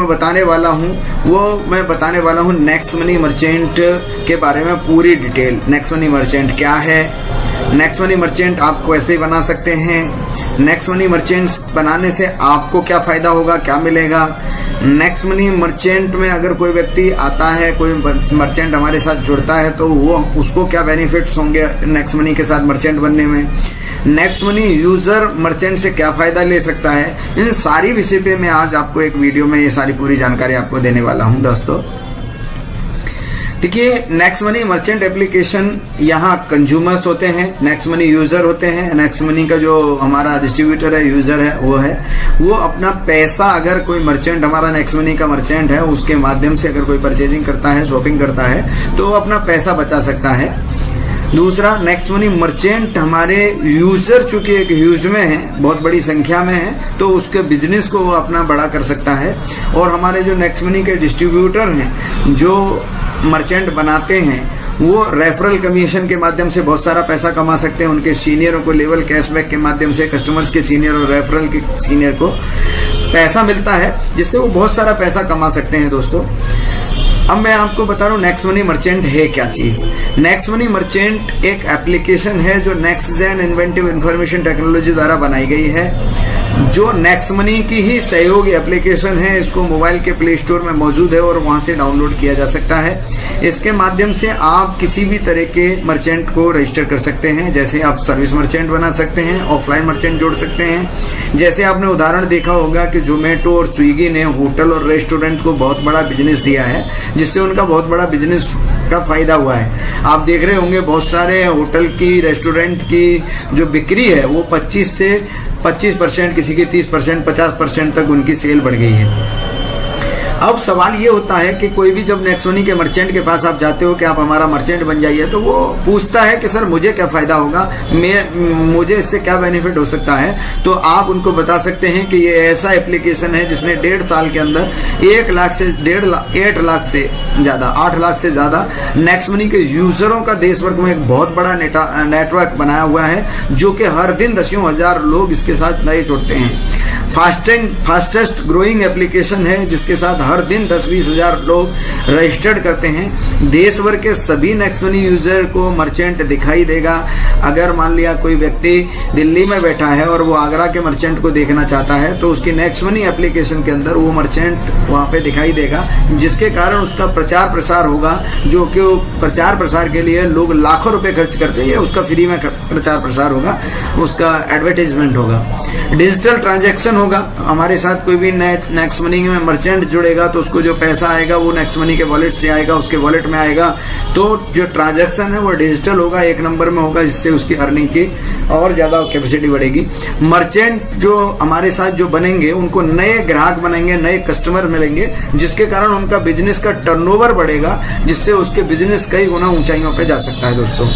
मैं बताने वाला हूँ वो मैं बताने वाला हूँ नेक्स्ट मनी मर्चेंट के बारे में पूरी डिटेल। नेक्स्ट मनी मर्चेंट क्या है, नेक्स्ट मनी मर्चेंट आप कैसे बना सकते हैं, नेक्स्ट मनी मर्चेंट्स बनाने से आपको क्या फायदा होगा, क्या मिलेगा। नेक्स्ट मनी मर्चेंट में अगर कोई व्यक्ति आता है, कोई मर्चेंट हमारे साथ जुड़ता है तो वो उसको क्या बेनिफिट्स होंगे नेक्स्ट मनी के साथ मर्चेंट बनने में, नेक्स्ट मनी यूजर मर्चेंट से क्या फायदा ले सकता है। इन सारी विषय पे मैं आज आपको एक वीडियो में ये सारी पूरी जानकारी आपको देने वाला हूं दोस्तों। देखिए, नेक्स्ट मनी मर्चेंट एप्लीकेशन, यहाँ कंज्यूमर्स होते हैं, नेक्स्ट मनी यूजर होते हैं। नेक्स्ट मनी का जो हमारा डिस्ट्रीब्यूटर है, यूजर है, वो अपना पैसा, अगर कोई मर्चेंट हमारा नेक्स्ट मनी का मर्चेंट है उसके माध्यम से अगर कोई परचेजिंग करता है, शॉपिंग करता है तो वो अपना पैसा बचा सकता है। दूसरा, नेक्स्ट मनी मर्चेंट हमारे यूजर चूंकि एक ह्यूज में है, बहुत बड़ी संख्या में है, तो उसके बिजनेस को वो अपना बड़ा कर सकता है। और हमारे जो नेक्स्ट मनी के डिस्ट्रीब्यूटर हैं, जो मर्चेंट बनाते हैं, वो रेफरल कमीशन के माध्यम से बहुत सारा पैसा कमा सकते हैं। उनके सीनियरों को लेवल कैशबैक के माध्यम से कस्टमर्स के सीनियर और रेफरल के सीनियर को पैसा मिलता है, जिससे वो बहुत सारा पैसा कमा सकते हैं दोस्तों। अब मैं आपको बता रहा हूँ नेक्स्ट मनी मर्चेंट है क्या चीज। नेक्स्ट मनी मर्चेंट एक एप्लीकेशन है जो next gen inventive information technology द्वारा बनाई गई है, जो नेक्स्ट मनी की ही सहयोगी एप्लीकेशन है। इसको मोबाइल के प्ले स्टोर में मौजूद है और वहां से डाउनलोड किया जा सकता है। इसके माध्यम से आप किसी भी तरह के मर्चेंट को रजिस्टर कर सकते हैं। जैसे आप सर्विस मर्चेंट बना सकते हैं, ऑफलाइन मर्चेंट जोड़ सकते हैं। जैसे आपने उदाहरण देखा होगा कि जोमेटो और स्विगी ने होटल और रेस्टोरेंट को बहुत बड़ा बिजनेस दिया है, जिससे उनका बहुत बड़ा बिजनेस का फायदा हुआ है। आप देख रहे होंगे बहुत सारे होटल की, रेस्टोरेंट की जो बिक्री है वो 25% किसी की 30%, 50% तक उनकी सेल बढ़ गई है। अब सवाल ये होता है कि कोई भी जब नेक्स्ट मनी के मर्चेंट के पास आप जाते हो कि आप हमारा मर्चेंट बन जाइए, तो वो पूछता है कि सर मुझे क्या फायदा होगा, मुझे इससे क्या बेनिफिट हो सकता है। तो आप उनको बता सकते हैं कि ये ऐसा एप्लीकेशन है जिसने 1.5 साल के अंदर 8 लाख से ज्यादा नेक्स्ट मनी के यूजरों का देश भर में एक बहुत बड़ा नेटवर्क बनाया हुआ है, जो कि हर दिन दसियों हजार लोग इसके साथ नए जुड़ते हैं। फास्टेस्ट ग्रोइंग एप्लीकेशन है, जिसके साथ हर दिन 10-20 हजार लोग रजिस्टर्ड करते हैं। देश भर के सभी नेक्स्ट मनी यूजर को मर्चेंट दिखाई देगा। अगर मान लिया कोई व्यक्ति दिल्ली में बैठा है और वो आगरा के मर्चेंट को देखना चाहता है, तो उसकी नेक्स्ट मनी एप्लीकेशन के अंदर वो मर्चेंट वहां पे दिखाई देगा, जिसके कारण उसका प्रचार प्रसार होगा। जो कि प्रचार प्रसार के लिए लोग लाखों रुपए खर्च करते हैं, उसका फ्री में प्रचार प्रसार होगा, उसका एडवर्टाइजमेंट होगा। डिजिटल ट्रांजैक्शन होगा। हमारे साथ कोई भी नेक्स्ट मनी में मर्चेंट जुड़ेगा तो उसको जो पैसा आएगा वो नेक्स्ट मनी के वॉलेट से आएगा, उसके वॉलेट में आएगा। तो जो ट्रांजैक्शन है वो डिजिटल होगा, एक नंबर में होगा, जिससे उसकी अर्निंग की और ज्यादा कैपेसिटी बढ़ेगी। मर्चेंट जो हमारे साथ जो बनेंगे उनको नए ग्राहक बनेंगे, नए कस्टमर मिलेंगे, जिसके कारण उनका बिजनेस का टर्नओवर बढ़ेगा, जिससे उसके बिजनेस कई गुना ऊंचाइयों पे जा सकता है दोस्तों।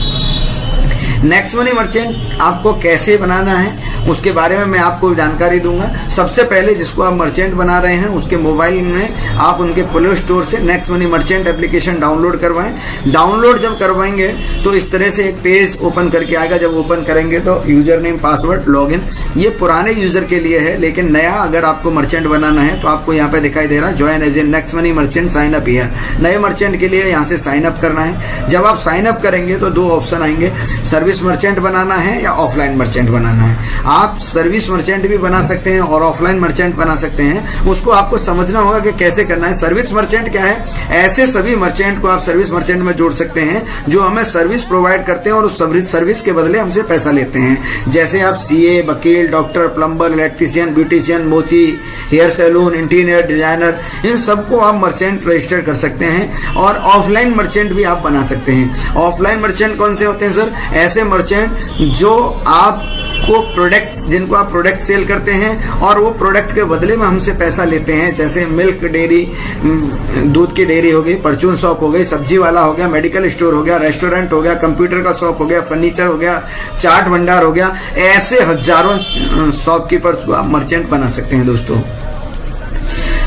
नेक्स्ट मनी मर्चेंट आपको कैसे बनाना है उसके बारे में मैं आपको जानकारी दूंगा। सबसे पहले जिसको आप मर्चेंट बना रहे हैं उसके मोबाइल में आप उनके प्ले स्टोर से next money merchant application download करवाएं। डाउनलोड जब करवाएंगे तो इस तरह से एक पेज ओपन करके आएगा। जब ओपन करेंगे तो यूजर नेम, पासवर्ड, लॉगिन, ये पुराने यूजर के लिए है, लेकिन नया अगर आपको मर्चेंट बनाना है तो आपको यहाँ पे दिखाई दे रहा है join as a next money merchant sign up here. नए मर्चेंट के लिए यहाँ से साइन अप करना है। जब आप साइन अप करेंगे तो 2 ऑप्शन आएंगे, सर्विस मर्चेंट बनाना है या ऑफलाइन मर्चेंट बनाना है। आप सर्विस मर्चेंट भी बना सकते हैं और ऑफलाइन मर्चेंट बना सकते हैं। उसको आपको समझना होगा कि कैसे करना है। सर्विस मर्चेंट क्या है? ऐसे सभी मर्चेंट को आप सर्विस मर्चेंट में जोड़ सकते हैं जो हमें सर्विस प्रोवाइड करते हैं और उस सर्विस के बदले हमसे पैसा लेते हैं। जैसे आप सीए, वकील, डॉक्टर, प्लम्बर, इलेक्ट्रीशियन, ब्यूटिशियन, मोची, हेयर सैलून, इंटीरियर डिजाइनर, इन सबको आप मर्चेंट रजिस्टर कर सकते हैं। और ऑफलाइन मर्चेंट भी आप बना सकते हैं। ऑफलाइन मर्चेंट कौन से होते हैं सर? ऐसे मर्चेंट जो आपको प्रोडक्ट, जिनको आप प्रोडक्ट सेल करते हैं और वो प्रोडक्ट के बदले में हमसे पैसा लेते हैं। जैसे मिल्क डेयरी, दूध की डेयरी हो गई, परचून शॉप हो गई, सब्जी वाला हो गया, मेडिकल स्टोर हो गया, रेस्टोरेंट हो गया, कंप्यूटर का शॉप हो गया, फर्नीचर हो गया, चाट भंडार हो गया। ऐसे हजारों शॉपकीपर्स को आप मर्चेंट बना सकते हैं दोस्तों।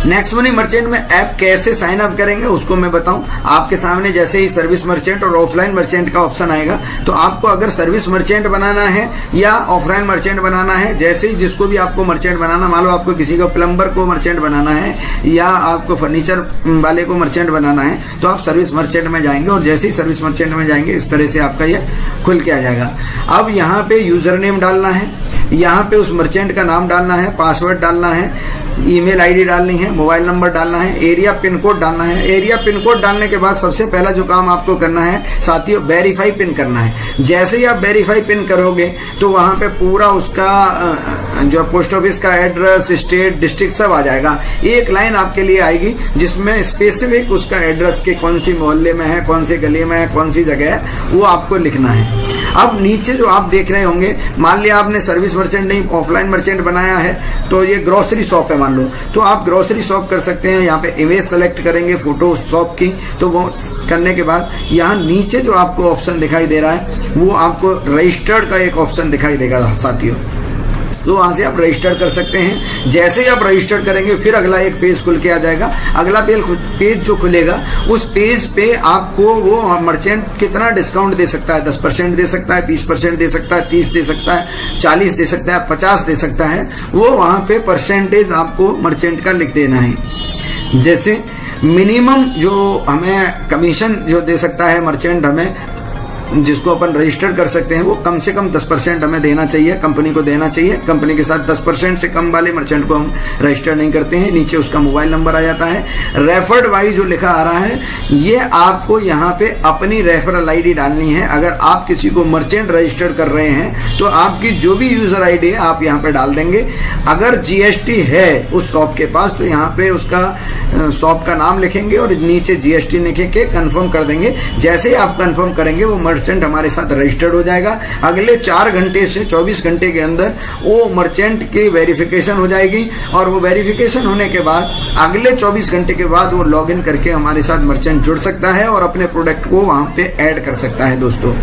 नेक्स्ट मनी मर्चेंट में ऐप कैसे साइन अप करेंगे उसको मैं बताऊं। आपके सामने जैसे ही सर्विस मर्चेंट और ऑफलाइन मर्चेंट का ऑप्शन आएगा, तो आपको अगर सर्विस मर्चेंट बनाना है या ऑफलाइन मर्चेंट बनाना है, जैसे ही जिसको भी आपको मर्चेंट बनाना, मान लो आपको किसी को प्लम्बर को मर्चेंट बनाना है या आपको फर्नीचर वाले को मर्चेंट बनाना है, तो आप सर्विस मर्चेंट में जाएंगे और जैसे ही सर्विस मर्चेंट में जाएंगे इस तरह से आपका ये खुल के आ जाएगा। अब यहाँ पे यूजर नेम डालना है, यहाँ पे उस मर्चेंट का नाम डालना है, पासवर्ड डालना है, ईमेल आईडी डालनी है, मोबाइल नंबर डालना है, एरिया पिन कोड डालना है। एरिया पिन कोड डालने के बाद सबसे पहला जो काम आपको करना है साथियों, वेरीफाई पिन करना है। जैसे ही आप वेरीफाई पिन करोगे तो वहां पे पूरा उसका जो पोस्ट ऑफिस का एड्रेस, स्टेट, डिस्ट्रिक्ट सब आ जाएगा। एक लाइन आपके लिए आएगी जिसमें स्पेसिफिक उसका एड्रेस के कौन सी मोहल्ले में है, कौन सी गली में है, कौन सी जगह है, वो आपको लिखना है। अब नीचे जो आप देख रहे होंगे, मान लिया आपने सर्विस मर्चेंट नहीं ऑफलाइन मर्चेंट बनाया है, तो ये ग्रोसरी शॉप है मान लो, तो आप ग्रोसरी शॉप कर सकते हैं। यहाँ पे इमेज सेलेक्ट करेंगे फोटो शॉप की, तो वो करने के बाद यहाँ नीचे जो आपको ऑप्शन दिखाई दे रहा है वो आपको रजिस्टर्ड का एक ऑप्शन दिखाई देगा साथियों, तो वहां से आप रजिस्टर कर सकते हैं। जैसे ही आप रजिस्टर करेंगे फिर अगला एक पेज खुल के आ जाएगा। अगला पेज जो खुलेगा उस पेज पे आपको वो मर्चेंट कितना डिस्काउंट दे सकता है, 10% दे सकता है, 20% दे सकता है, 30 दे सकता है, 40 दे सकता है, 50 दे सकता है, वो वहां पे परसेंटेज आपको मर्चेंट का लिख देना है। जैसे मिनिमम जो हमें कमीशन जो दे सकता है मर्चेंट हमें, जिसको अपन रजिस्टर कर सकते हैं, वो कम से कम 10% हमें देना चाहिए, कंपनी को देना चाहिए। कंपनी के साथ 10% से कम वाले मर्चेंट को हम रजिस्टर नहीं करते हैं। नीचे उसका मोबाइल नंबर आ जाता है। रेफर्ड वाई जो लिखा आ रहा है, ये आपको यहाँ पे अपनी रेफरल आईडी डालनी है। अगर आप किसी को मर्चेंट रजिस्टर कर रहे हैं तो आपकी जो भी यूजर आईडी है आप यहाँ पे डाल देंगे। अगर जीएसटी है उस शॉप के पास तो यहाँ पे उसका शॉप का नाम लिखेंगे और नीचे जीएसटी लिख के कंफर्म कर देंगे। जैसे ही आप कंफर्म करेंगे वो मर्चेंट हमारे साथ रजिस्टर्ड हो जाएगा। अगले 4 घंटे से 24 घंटे के अंदर वो मर्चेंट की वेरिफिकेशन हो जाएगी और वो वेरिफिकेशन होने के बाद अगले 24 घंटे के बाद वो लॉगिन करके हमारे साथ मर्चेंट जुड़ सकता है और अपने प्रोडक्ट को वहां पे ऐड कर सकता है। दोस्तों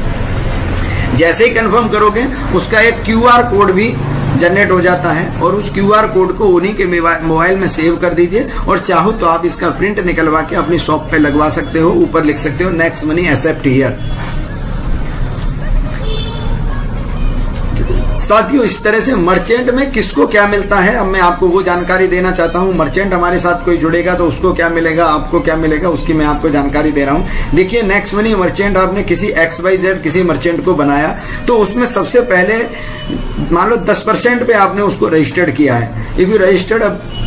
जैसे ही कंफर्म करोगे उसका एक क्यूआर कोड भी जनरेट हो जाता है और उस क्यूआर कोड को उन्हीं के मोबाइल में सेव कर दीजिए और चाहो तो आप इसका प्रिंट निकलवा के अपनी शॉप पे लगवा सकते हो। ऊपर लिख सकते हो नेक्स्ट मनी एक्सेप्ट हियर। साथियों इस तरह से मर्चेंट में किसको क्या मिलता है अब मैं आपको वो जानकारी देना चाहता हूं। मर्चेंट हमारे साथ कोई जुड़ेगा तो उसको क्या मिलेगा, आपको क्या मिलेगा, उसकी मैं आपको जानकारी दे रहा हूं। देखिए नेक्स्ट मनी मर्चेंट आपने किसी XYZ किसी मर्चेंट को बनाया तो उसमें सबसे पहले मान लो 10% पे आपने उसको रजिस्टर्ड किया है। If you registered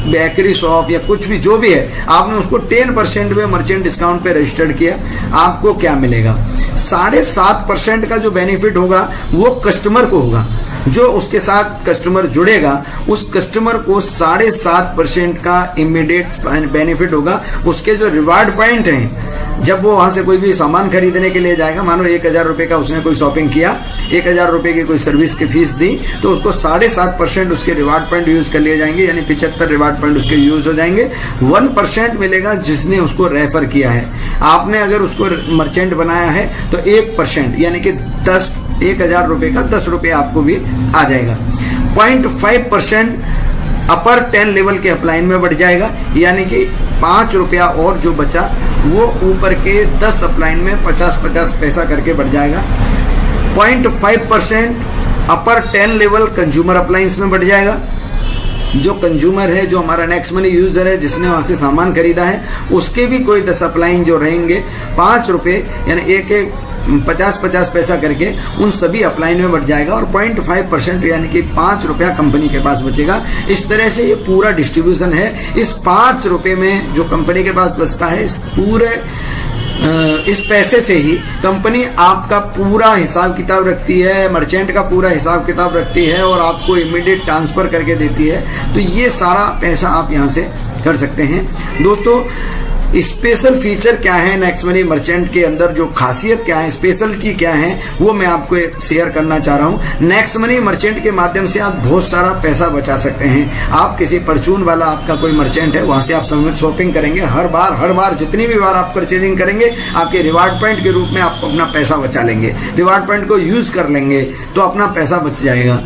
bakery shop या कुछ भी जो भी है, आपने उसको 10% पे मर्चेंट डिस्काउंट पे रजिस्टर्ड किया, आपको क्या मिलेगा? 7.5% का जो बेनिफिट होगा वो कस्टमर को होगा। जो उसके साथ कस्टमर जुड़ेगा उस कस्टमर को 7.5% का इमीडिएट बेनिफिट होगा। उसके जो रिवार्ड पॉइंट हैं, जब वो वहां से कोई भी सामान खरीदने के लिए जाएगा, मानो 1000 रुपए का उसने कोई शॉपिंग किया, 1000 रुपए की कोई सर्विस की फीस दी, तो उसको 7.5% उसके रिवार्ड पॉइंट यूज कर लिए जाएंगे, यानी 75 रिवार्ड पॉइंट उसके यूज हो जाएंगे। 1% मिलेगा जिसने उसको रेफर किया है। आपने अगर उसको मर्चेंट बनाया है तो 1% यानी कि 1000 रुपए का 10 रुपए आपको भी आ जाएगा। 0.5% अपर 10 लेवल के अपलाइन में बढ़ जाएगा, यानी कि 5 रुपया और जो बचा वो ऊपर के 10 अपलाइन में 50-50 पैसा करके बढ़ जाएगा। 0.5% अपर 10 लेवल कंज्यूमर अप्लायंस में बढ़ जाएगा। जो कंज्यूमर है, जो हमारा नेक्स्ट मनी यूजर है, जिसने वहां से सामान खरीदा है, उसके भी कोई 10 अपलाइन जो रहेंगे 5 रुपए यानी एक 50-50 पैसा करके उन सभी अपलाइन में बढ़ जाएगा और 0.5% यानी कि 5 रुपया कंपनी के पास बचेगा। इस तरह से ये पूरा डिस्ट्रीब्यूशन है। इस 5 रुपए में जो कंपनी के पास बचता है, इस पैसे से ही कंपनी आपका पूरा हिसाब किताब रखती है, मर्चेंट का पूरा हिसाब किताब रखती है और आपको इमीडिएट ट्रांसफर करके देती है। तो ये सारा पैसा आप यहाँ से कर सकते हैं। दोस्तों स्पेशल फीचर क्या है नेक्स्ट मनी मर्चेंट के अंदर, जो खासियत क्या है, स्पेशलिटी क्या है, वो मैं आपको शेयर करना चाह रहा हूँ। नेक्स्ट मनी मर्चेंट के माध्यम से आप बहुत सारा पैसा बचा सकते हैं। आप किसी परचून वाला आपका कोई मर्चेंट है, वहां से आप शॉपिंग करेंगे, हर बार जितनी भी बार आप परचेजिंग करेंगे आपके रिवार्ड पॉइंट के रूप में आप अपना पैसा बचा लेंगे। रिवार्ड पॉइंट को यूज कर लेंगे तो अपना पैसा बच जाएगा।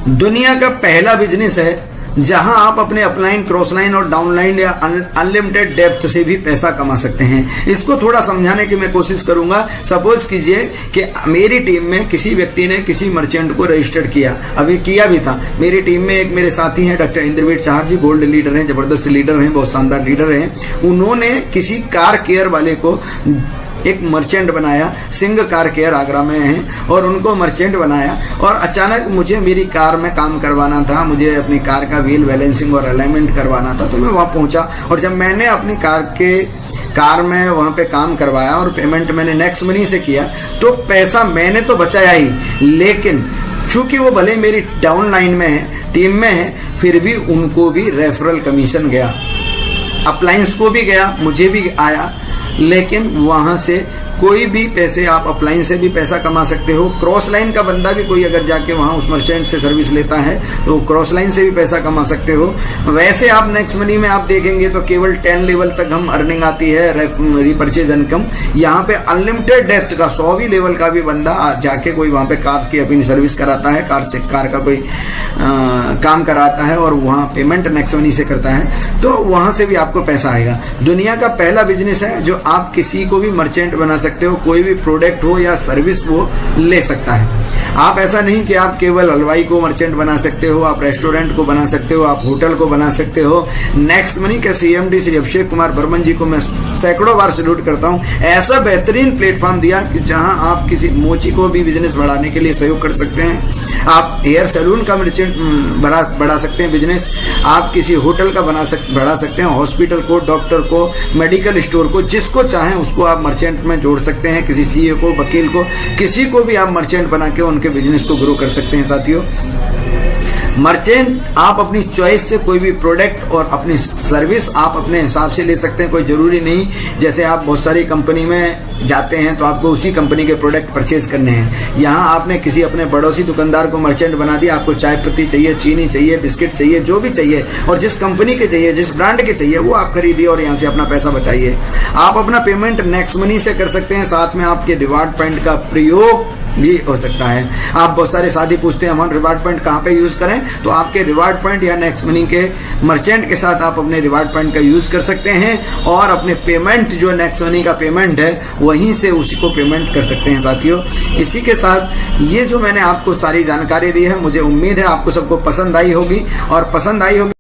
दुनिया का पहला बिजनेस है जहां आप अपने अपलाइन, क्रॉस लाइन और डाउनलाइन या अनलिमिटेड डेप्थ से भी पैसा कमा सकते हैं। इसको थोड़ा समझाने की मैं कोशिश करूंगा। सपोज कीजिए कि मेरी टीम में किसी व्यक्ति ने किसी मर्चेंट को रजिस्टर्ड किया, अभी किया भी था। मेरी टीम में एक मेरे साथी हैं डॉक्टर इंद्रवीर चाहर जी, गोल्ड लीडर हैं, जबरदस्त लीडर हैं, बहुत शानदार लीडर हैं। उन्होंने किसी कार केयर वाले को एक मर्चेंट बनाया, सिंह कार केयर आगरा में है, और उनको मर्चेंट बनाया। और अचानक मुझे मेरी कार में काम करवाना था, मुझे अपनी कार का व्हील बैलेंसिंग और अलाइनमेंट करवाना था। तो मैं वहां पहुंचा और जब मैंने अपनी कार में वहां पे काम करवाया और पेमेंट मैंने नेक्स्ट मनी से किया, तो पैसा मैंने तो बचाया ही, लेकिन चूंकि वो भले मेरी डाउन लाइन में है, टीम में है, फिर भी उनको भी रेफरल कमीशन गया, अपलायंस को भी गया, मुझे भी आया। लेकिन वहां से कोई भी पैसे, आप अपलाइन से भी पैसा कमा सकते हो। क्रॉस लाइन का बंदा भी कोई अगर जाके वहां उस मर्चेंट से सर्विस लेता है तो क्रॉस लाइन से भी पैसा कमा सकते हो। वैसे आप नेक्स्ट मनी में आप देखेंगे तो केवल 10 लेवल तक हम अर्निंग आती है, रिपर्चेज इनकम। यहाँ पे अनलिमिटेड डेप्थ का 100वीं लेवल का भी बंदा जाके कोई वहां पे कार की अपनी सर्विस कराता है, कार का कोई काम कराता है और वहां पेमेंट नेक्स्ट मनी से करता है, तो वहां से भी आपको पैसा आएगा। दुनिया का पहला बिजनेस है जो आप किसी को भी मर्चेंट बना सकते हो, कोई भी प्रोडक्ट हो या सर्विस वो ले सकता है। आप ऐसा नहीं कि आप केवल हलवाई को मर्चेंट बना सकते हो, आप रेस्टोरेंट को बना सकते हो, आप होटल को बना सकते हो। नेक्स्ट मनी के CMD श्री अभिषेक कुमार बर्मन जी को मैं सैकड़ों बार सैल्यूट करता हूं। ऐसा बेहतरीन प्लेटफॉर्म दिया कि जहां आप किसी मोची को भी बिजनेस बढ़ाने के लिए सहयोग कर सकते हैं। आप हेयर सैलून का मर्चेंट बढ़ा सकते हैं बिजनेस, आप किसी होटल का बढ़ा सकते हैं, हॉस्पिटल को, डॉक्टर को, मेडिकल स्टोर को, जिसको चाहें उसको आप मर्चेंट में जोड़ सकते हैं। किसी CA को, वकील को, किसी को भी आप मर्चेंट बना के उनके बिजनेस को ग्रो कर सकते हैं। साथियों, मर्चेंट आप अपनी चॉइस से कोई भी प्रोडक्ट और अपनी सर्विस आप अपने हिसाब से ले सकते हैं। कोई जरूरी नहीं जैसे आप बहुत सारी कंपनी में जाते हैं तो आपको उसी कंपनी के प्रोडक्ट परचेज करने हैं। यहाँ आपने किसी अपने पड़ोसी दुकानदार को मर्चेंट बना दिया, आपको चाय पत्ती चाहिए, चीनी चाहिए, बिस्किट चाहिए, जो भी चाहिए और जिस कंपनी के चाहिए, जिस ब्रांड के चाहिए, वो आप खरीदिए और यहाँ से अपना पैसा बचाइए। आप अपना पेमेंट नेक्स्ट मनी से कर सकते हैं, साथ में आपके रिवार्ड पॉइंट का प्रयोग भी हो सकता है। आप बहुत सारे साथी पूछते हैं हम रिवार्ड पॉइंट कहाँ पे यूज करें, तो आपके रिवार्ड पॉइंट या नेक्स्ट मनी के मर्चेंट के साथ आप अपने रिवार्ड पॉइंट का यूज कर सकते हैं और अपने पेमेंट जो नेक्स्ट मनी का पेमेंट है वहीं से उसी को पेमेंट कर सकते हैं। साथियों, इसी के साथ ये जो मैंने आपको सारी जानकारी दी है, मुझे उम्मीद है आपको सबको पसंद आई होगी और पसंद आई होगी